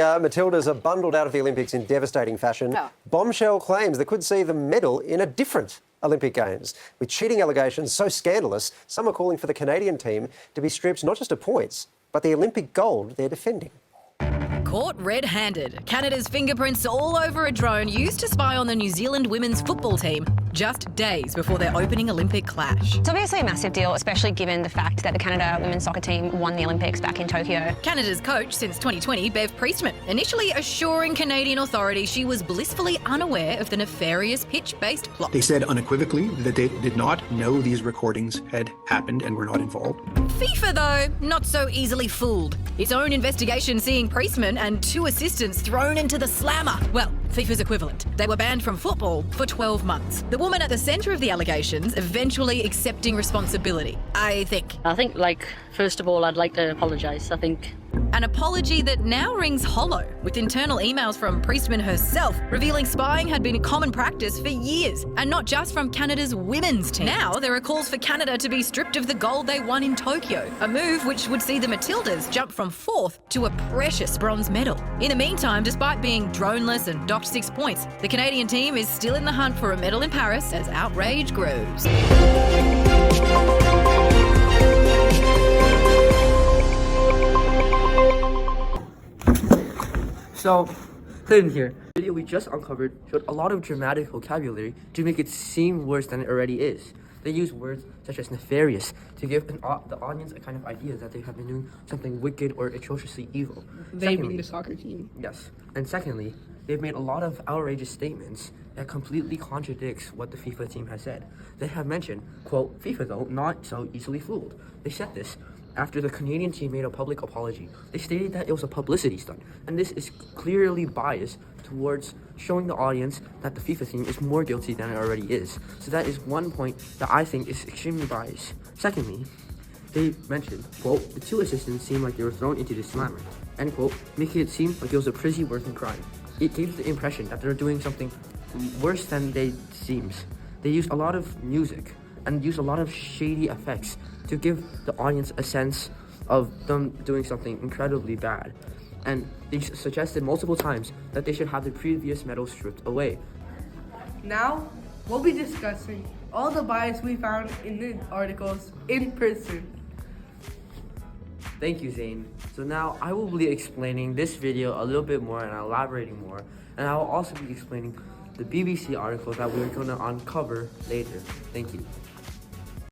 Matildas are bundled out of the Olympics in devastating fashion. Oh. Bombshell claims that could see the medal in a different Olympic Games. With cheating allegations so scandalous, some are calling for the Canadian team to be stripped not just of points, but the Olympic gold they're defending. Caught red-handed. Canada's fingerprints all over a drone used to spy on the New Zealand women's football team just days before their opening Olympic clash. It's obviously a massive deal, especially given the fact that the Canada women's soccer team won the Olympics back in Tokyo. Canada's coach since 2020, Bev Priestman, initially assuring Canadian authorities she was blissfully unaware of the nefarious pitch-based plot. They said unequivocally that they did not know these recordings had happened and were not involved. FIFA, though, not so easily fooled. Its own investigation seeing Priestman and 2 assistants thrown into the slammer. Well, FIFA's equivalent. They were banned from football for 12 months. The woman at the centre of the allegations eventually accepting responsibility, I think. First of all, I'd like to apologise. An apology that now rings hollow, with internal emails from Priestman herself revealing spying had been a common practice for years, and not just from Canada's women's team. Now there are calls for Canada to be stripped of the gold they won in Tokyo, a move which would see the Matildas jump from 4th to a precious bronze medal. In the meantime, despite being droneless and docked 6 points, the Canadian team is still in the hunt for a medal in Paris as outrage grows. So, Clinton here. The video we just uncovered showed a lot of dramatic vocabulary to make it seem worse than it already is. They use words such as nefarious to give the audience a kind of idea that they have been doing something wicked or atrociously evil. They being the soccer team. Yes. And secondly, they've made a lot of outrageous statements that completely contradicts what the FIFA team has said. They have mentioned, quote, FIFA though, not so easily fooled. They said this after the Canadian team made a public apology. They stated that it was a publicity stunt, and this is clearly biased towards showing the audience that the FIFA team is more guilty than it already is. So that is one point that I think is extremely biased. Secondly, they mentioned, quote, the 2 assistants seemed like they were thrown into the slammer, end quote, making it seem like it was a prison-worthy crime. It gives the impression that they're doing something worse than they seems. They use a lot of music and use a lot of shady effects to give the audience a sense of them doing something incredibly bad. And they suggested multiple times that they should have the previous medals stripped away. Now, we'll be discussing all the bias we found in the articles in person. Thank you, Zane. So now I will be explaining this video a little bit more and elaborating more. And I will also be explaining the BBC article that we're going to uncover later. Thank you.